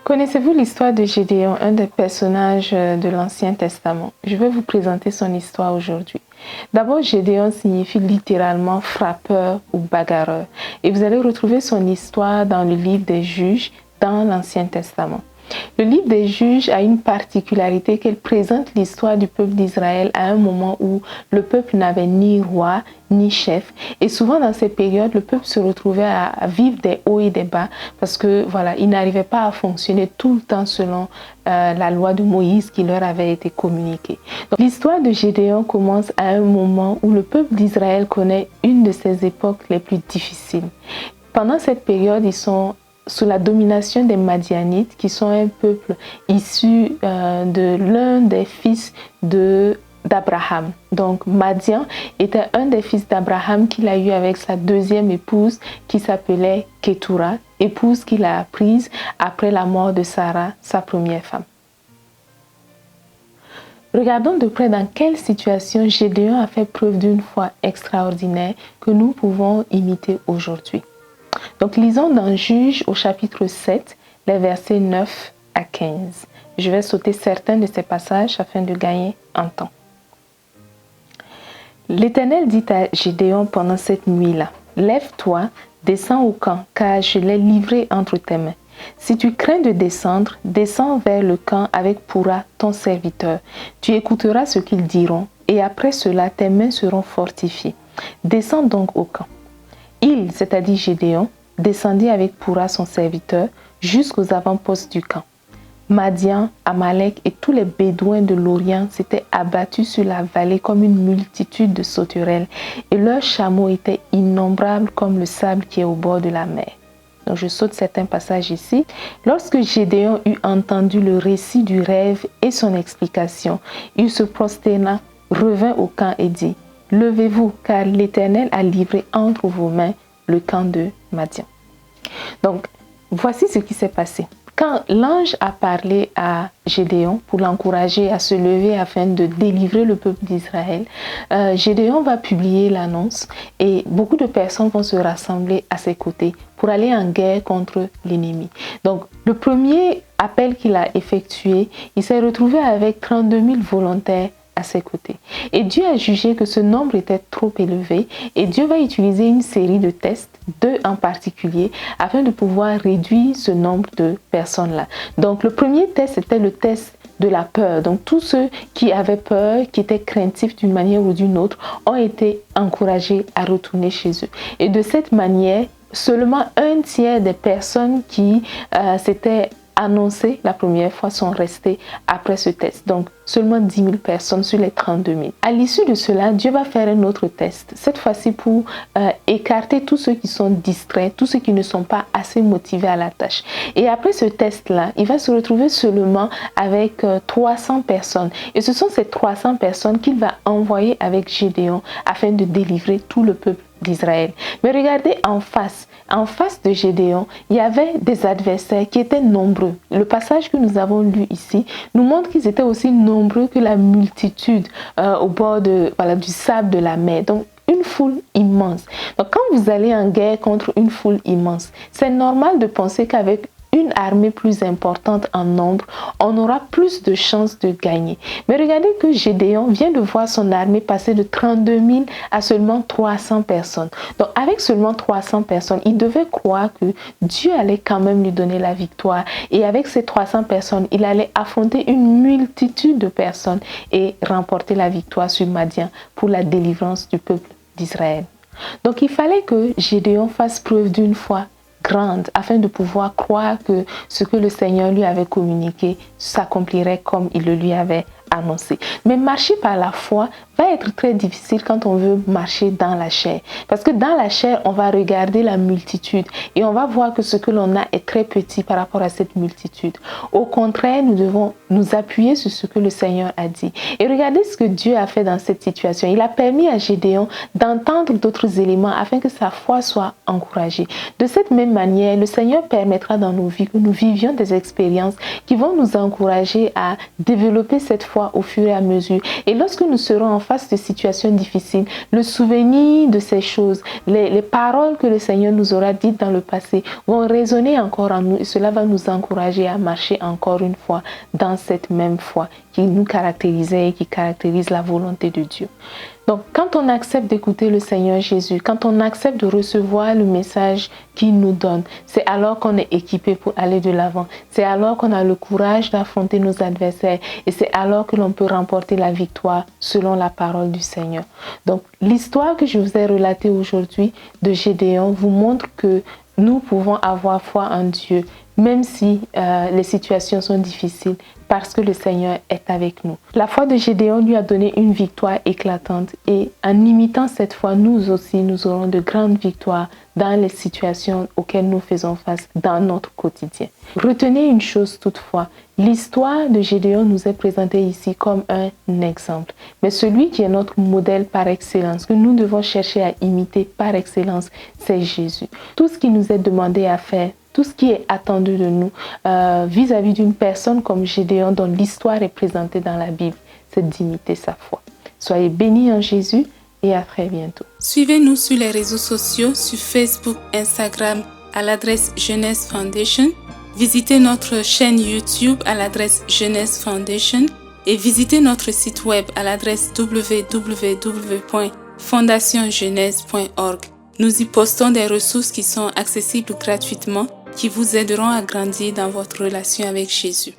Connaissez-vous l'histoire de Gédéon, un des personnages de l'Ancien Testament? Je vais vous présenter son histoire aujourd'hui. D'abord, Gédéon signifie littéralement frappeur ou bagarreur. Et vous allez retrouver son histoire dans le livre des Juges dans l'Ancien Testament. Le livre des Juges a une particularité qu'elle présente l'histoire du peuple d'Israël à un moment où le peuple n'avait ni roi ni chef. Et souvent dans ces périodes, le peuple se retrouvait à vivre des hauts et des bas parce que voilà, il n'arrivait pas à fonctionner tout le temps selon la loi de Moïse qui leur avait été communiquée. Donc, l'histoire de Gédéon commence à un moment où le peuple d'Israël connaît une de ses époques les plus difficiles. Pendant cette période, ils sont sous la domination des Madianites, qui sont un peuple issu de l'un des fils d'Abraham. Donc Madian était un des fils d'Abraham qu'il a eu avec sa deuxième épouse qui s'appelait Ketura, épouse qu'il a prise après la mort de Sarah, sa première femme. Regardons de près dans quelle situation Gédéon a fait preuve d'une foi extraordinaire que nous pouvons imiter aujourd'hui. Donc, lisons dans Juges au chapitre 7, les versets 9 à 15. Je vais sauter certains de ces passages afin de gagner en temps. L'Éternel dit à Gédéon pendant cette nuit-là, « Lève-toi, descends au camp, car je l'ai livré entre tes mains. Si tu crains de descendre, descends vers le camp avec Pura, ton serviteur. Tu écouteras ce qu'ils diront, et après cela, tes mains seront fortifiées. Descends donc au camp. » Il, c'est-à-dire Gédéon, descendit avec Pura son serviteur jusqu'aux avant-postes du camp. Madian, Amalek et tous les Bédouins de l'Orient s'étaient abattus sur la vallée comme une multitude de sauterelles et leurs chameaux étaient innombrables comme le sable qui est au bord de la mer. Donc je saute certains passages ici. Lorsque Gédéon eut entendu le récit du rêve et son explication, il se prosterna, revint au camp et dit: Levez-vous, car l'Éternel a livré entre vos mains le camp de Madian. Donc, voici ce qui s'est passé. Quand l'ange a parlé à Gédéon pour l'encourager à se lever afin de délivrer le peuple d'Israël, Gédéon va publier l'annonce et beaucoup de personnes vont se rassembler à ses côtés pour aller en guerre contre l'ennemi. Donc, le premier appel qu'il a effectué, il s'est retrouvé avec 32 000 volontaires à ses côtés. Et Dieu a jugé que ce nombre était trop élevé et Dieu va utiliser une série de tests, 2 en particulier, afin de pouvoir réduire ce nombre de personnes-là. Donc le premier test, c'était le test de la peur. Donc tous ceux qui avaient peur, qui étaient craintifs d'une manière ou d'une autre, ont été encouragés à retourner chez eux. Et de cette manière, seulement 1/3 des personnes qui s'étaient annoncées la première fois sont restées après ce test. Donc, seulement 10 000 personnes sur les 32 000. À l'issue de cela, Dieu va faire un autre test. Cette fois-ci pour écarter tous ceux qui sont distraits, tous ceux qui ne sont pas assez motivés à la tâche. Et après ce test-là, il va se retrouver seulement avec 300 personnes. Et ce sont ces 300 personnes qu'il va envoyer avec Gédéon afin de délivrer tout le peuple d'Israël. Mais regardez en face de Gédéon, il y avait des adversaires qui étaient nombreux. Le passage que nous avons lu ici nous montre qu'ils étaient aussi nombreux que la multitude au bord du sable de la mer. Donc, une foule immense. Donc, quand vous allez en guerre contre une foule immense, c'est normal de penser qu'avec une armée plus importante en nombre, on aura plus de chances de gagner. Mais regardez que Gédéon vient de voir son armée passer de 32 000 à seulement 300 personnes. Donc avec seulement 300 personnes, il devait croire que Dieu allait quand même lui donner la victoire. Et avec ces 300 personnes, il allait affronter une multitude de personnes et remporter la victoire sur Madian pour la délivrance du peuple d'Israël. Donc il fallait que Gédéon fasse preuve d'une foi grande afin de pouvoir croire que ce que le Seigneur lui avait communiqué s'accomplirait comme il le lui avait annoncé. Mais marcher par la foi va être très difficile quand on veut marcher dans la chair. Parce que dans la chair, on va regarder la multitude et on va voir que ce que l'on a est très petit par rapport à cette multitude. Au contraire, nous devons nous appuyer sur ce que le Seigneur a dit. Et regardez ce que Dieu a fait dans cette situation. Il a permis à Gédéon d'entendre d'autres éléments afin que sa foi soit encouragée. De cette même manière, le Seigneur permettra dans nos vies que nous vivions des expériences qui vont nous encourager à développer cette foi foi au fur et à mesure. Et lorsque nous serons en face de situations difficiles, le souvenir de ces choses, les paroles que le Seigneur nous aura dites dans le passé vont résonner encore en nous et cela va nous encourager à marcher encore une fois dans cette même foi qui nous caractérisait et qui caractérise la volonté de Dieu. Donc, quand on accepte d'écouter le Seigneur Jésus, quand on accepte de recevoir le message qu'il nous donne, c'est alors qu'on est équipé pour aller de l'avant. C'est alors qu'on a le courage d'affronter nos adversaires et c'est alors que l'on peut remporter la victoire selon la parole du Seigneur. Donc, l'histoire que je vous ai relatée aujourd'hui de Gédéon vous montre que nous pouvons avoir foi en Dieu, même si les situations sont difficiles, parce que le Seigneur est avec nous. La foi de Gédéon lui a donné une victoire éclatante et en imitant cette foi, nous aussi, nous aurons de grandes victoires dans les situations auxquelles nous faisons face dans notre quotidien. Retenez une chose toutefois, l'histoire de Gédéon nous est présentée ici comme un exemple. Mais celui qui est notre modèle par excellence, que nous devons chercher à imiter par excellence, c'est Jésus. Tout ce qui nous est demandé à faire, tout ce qui est attendu de nous vis-à-vis d'une personne comme Gédéon dont l'histoire est présentée dans la Bible, c'est d'imiter sa foi. Soyez bénis en Jésus et à très bientôt. Suivez-nous sur les réseaux sociaux, sur Facebook, Instagram à l'adresse Jeunesse Foundation. Visitez notre chaîne YouTube à l'adresse Jeunesse Foundation et visitez notre site web à l'adresse www.fondationjeunesse.org. Nous y postons des ressources qui sont accessibles gratuitement qui vous aideront à grandir dans votre relation avec Jésus.